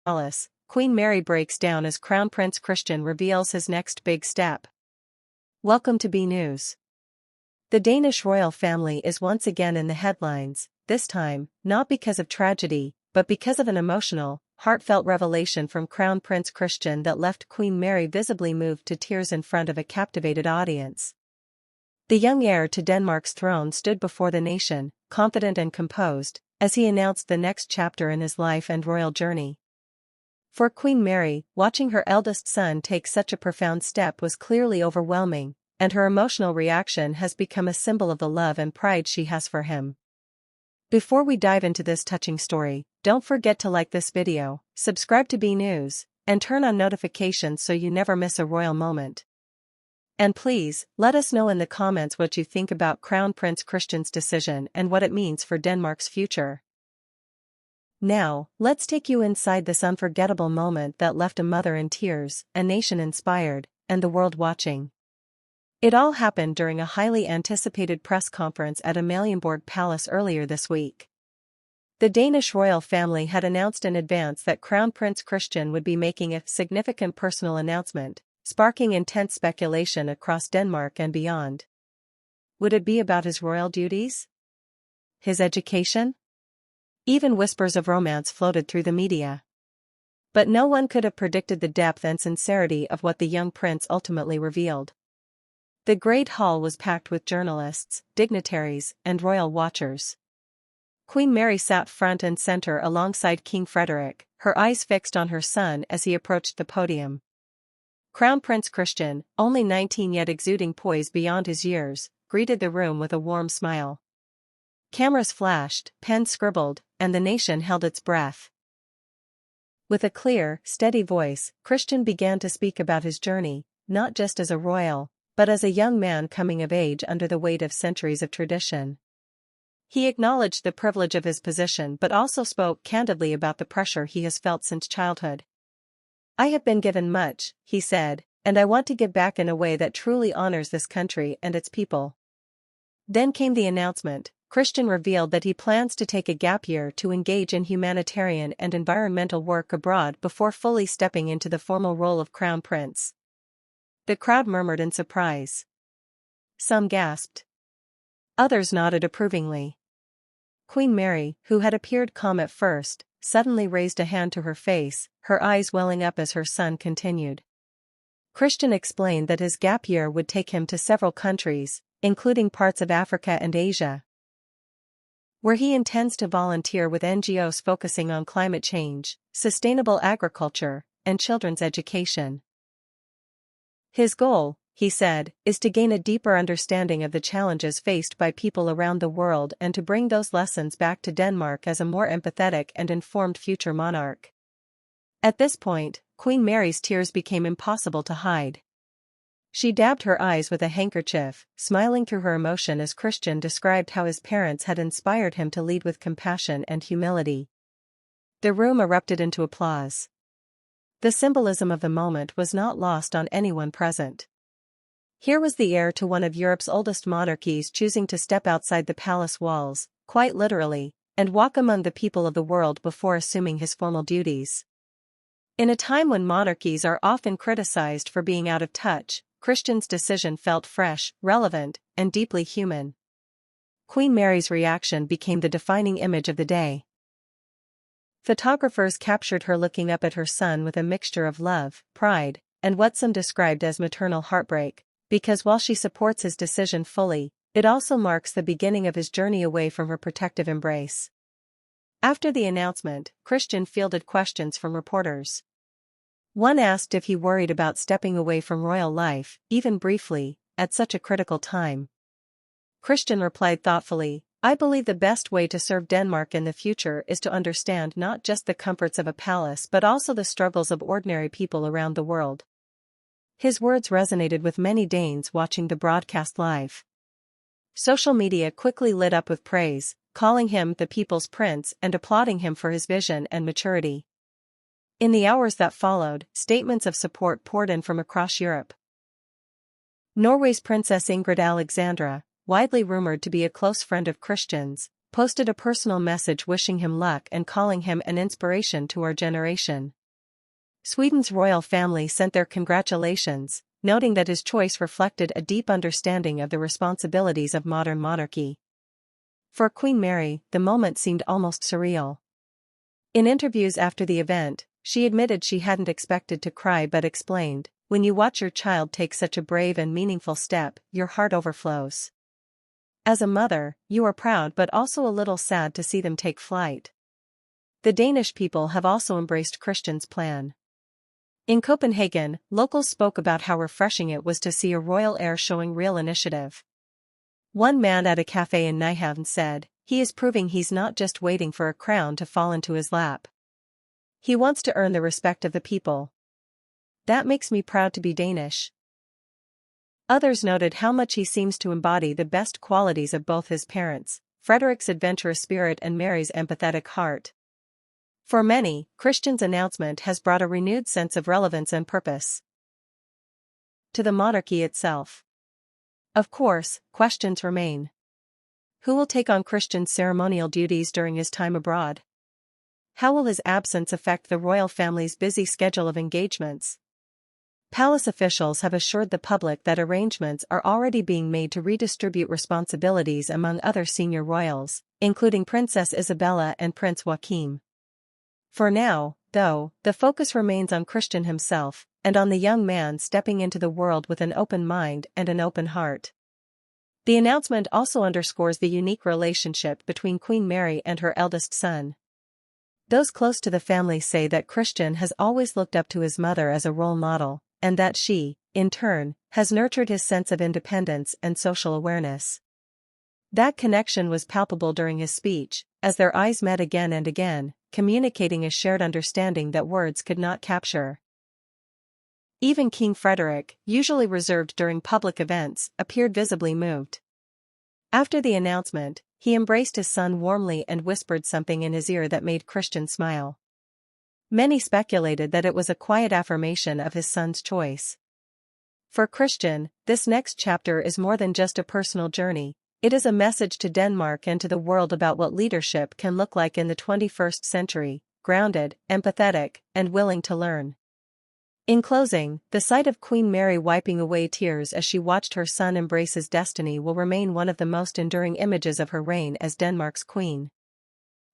palace, Queen Mary breaks down as Crown Prince Christian reveals his next big step. Welcome to BNews. The Danish royal family is once again in the headlines, this time, not because of tragedy, but because of an emotional, heartfelt revelation from Crown Prince Christian that left Queen Mary visibly moved to tears in front of a captivated audience. The young heir to Denmark's throne stood before the nation, confident and composed, as he announced the next chapter in his life and royal journey. For Queen Mary, watching her eldest son take such a profound step was clearly overwhelming, and her emotional reaction has become a symbol of the love and pride she has for him. Before we dive into this touching story, don't forget to like this video, subscribe to BNews, and turn on notifications so you never miss a royal moment. And please, let us know in the comments what you think about Crown Prince Christian's decision and what it means for Denmark's future. Now, let's take you inside this unforgettable moment that left a mother in tears, a nation inspired, and the world watching. It all happened during a highly anticipated press conference at Amalienborg Palace earlier this week. The Danish royal family had announced in advance that Crown Prince Christian would be making a significant personal announcement, sparking intense speculation across Denmark and beyond. Would it be about his royal duties? His education? Even whispers of romance floated through the media. But no one could have predicted the depth and sincerity of what the young prince ultimately revealed. The Great Hall was packed with journalists, dignitaries, and royal watchers. Queen Mary sat front and center alongside King Frederik, her eyes fixed on her son as he approached the podium. Crown Prince Christian, only 19 yet exuding poise beyond his years, greeted the room with a warm smile. Cameras flashed, pens scribbled, and the nation held its breath. With a clear, steady voice, Christian began to speak about his journey, not just as a royal, but as a young man coming of age under the weight of centuries of tradition. He acknowledged the privilege of his position but also spoke candidly about the pressure he has felt since childhood. "I have been given much," he said, "and I want to give back in a way that truly honors this country and its people." Then came the announcement. Christian revealed that he plans to take a gap year to engage in humanitarian and environmental work abroad before fully stepping into the formal role of Crown Prince. The crowd murmured in surprise. Some gasped. Others nodded approvingly. Queen Mary, who had appeared calm at first, suddenly raised a hand to her face, her eyes welling up as her son continued. Christian explained that his gap year would take him to several countries, including parts of Africa and Asia, where he intends to volunteer with NGOs focusing on climate change, sustainable agriculture, and children's education. His goal, he said, is to gain a deeper understanding of the challenges faced by people around the world and to bring those lessons back to Denmark as a more empathetic and informed future monarch. At this point, Queen Mary's tears became impossible to hide. She dabbed her eyes with a handkerchief, smiling through her emotion as Christian described how his parents had inspired him to lead with compassion and humility. The room erupted into applause. The symbolism of the moment was not lost on anyone present. Here was the heir to one of Europe's oldest monarchies choosing to step outside the palace walls, quite literally, and walk among the people of the world before assuming his formal duties. In a time when monarchies are often criticized for being out of touch, Christian's decision felt fresh, relevant, and deeply human. Queen Mary's reaction became the defining image of the day. Photographers captured her looking up at her son with a mixture of love, pride, and what some described as maternal heartbreak, because while she supports his decision fully, it also marks the beginning of his journey away from her protective embrace. After the announcement, Christian fielded questions from reporters. One asked if he worried about stepping away from royal life, even briefly, at such a critical time. Christian replied thoughtfully, "I believe the best way to serve Denmark in the future is to understand not just the comforts of a palace but also the struggles of ordinary people around the world." His words resonated with many Danes watching the broadcast live. Social media quickly lit up with praise, calling him the people's prince and applauding him for his vision and maturity. In the hours that followed, statements of support poured in from across Europe. Norway's Princess Ingrid Alexandra, widely rumored to be a close friend of Christian's, posted a personal message wishing him luck and calling him an inspiration to our generation. Sweden's royal family sent their congratulations, noting that his choice reflected a deep understanding of the responsibilities of modern monarchy. For Queen Mary, the moment seemed almost surreal. In interviews after the event, she admitted she hadn't expected to cry but explained, "When you watch your child take such a brave and meaningful step, your heart overflows. As a mother, you are proud but also a little sad to see them take flight." The Danish people have also embraced Christian's plan. In Copenhagen, locals spoke about how refreshing it was to see a royal heir showing real initiative. One man at a cafe in Nyhavn said, "He is proving he's not just waiting for a crown to fall into his lap. He wants to earn the respect of the people. That makes me proud to be Danish." Others noted how much he seems to embody the best qualities of both his parents, Frederik's adventurous spirit and Mary's empathetic heart. For many, Christian's announcement has brought a renewed sense of relevance and purpose to the monarchy itself. Of course, questions remain. Who will take on Christian's ceremonial duties during his time abroad? How will his absence affect the royal family's busy schedule of engagements? Palace officials have assured the public that arrangements are already being made to redistribute responsibilities among other senior royals, including Princess Isabella and Prince Joachim. For now, though, the focus remains on Christian himself, and on the young man stepping into the world with an open mind and an open heart. The announcement also underscores the unique relationship between Queen Mary and her eldest son. Those close to the family say that Christian has always looked up to his mother as a role model, and that she, in turn, has nurtured his sense of independence and social awareness. That connection was palpable during his speech, as their eyes met again and again, communicating a shared understanding that words could not capture. Even King Frederik, usually reserved during public events, appeared visibly moved. After the announcement, he embraced his son warmly and whispered something in his ear that made Christian smile. Many speculated that it was a quiet affirmation of his son's choice. For Christian, this next chapter is more than just a personal journey. It is a message to Denmark and to the world about what leadership can look like in the 21st century, grounded, empathetic, and willing to learn. In closing, the sight of Queen Mary wiping away tears as she watched her son embrace his destiny will remain one of the most enduring images of her reign as Denmark's queen.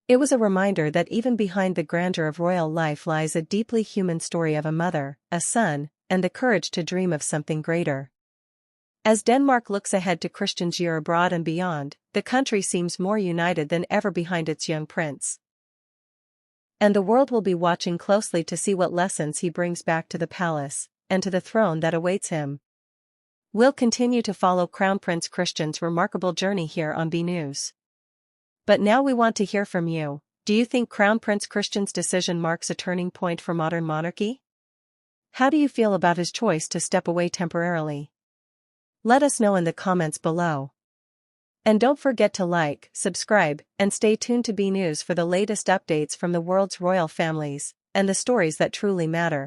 It was a reminder that even behind the grandeur of royal life lies a deeply human story of a mother, a son, and the courage to dream of something greater. As Denmark looks ahead to Christian's year abroad and beyond, the country seems more united than ever behind its young prince. And the world will be watching closely to see what lessons he brings back to the palace, and to the throne that awaits him. We'll continue to follow Crown Prince Christian's remarkable journey here on BNews. But now we want to hear from you. Do you think Crown Prince Christian's decision marks a turning point for modern monarchy? How do you feel about his choice to step away temporarily? Let us know in the comments below. And don't forget to like, subscribe, and stay tuned to BNews for the latest updates from the world's royal families, and the stories that truly matter.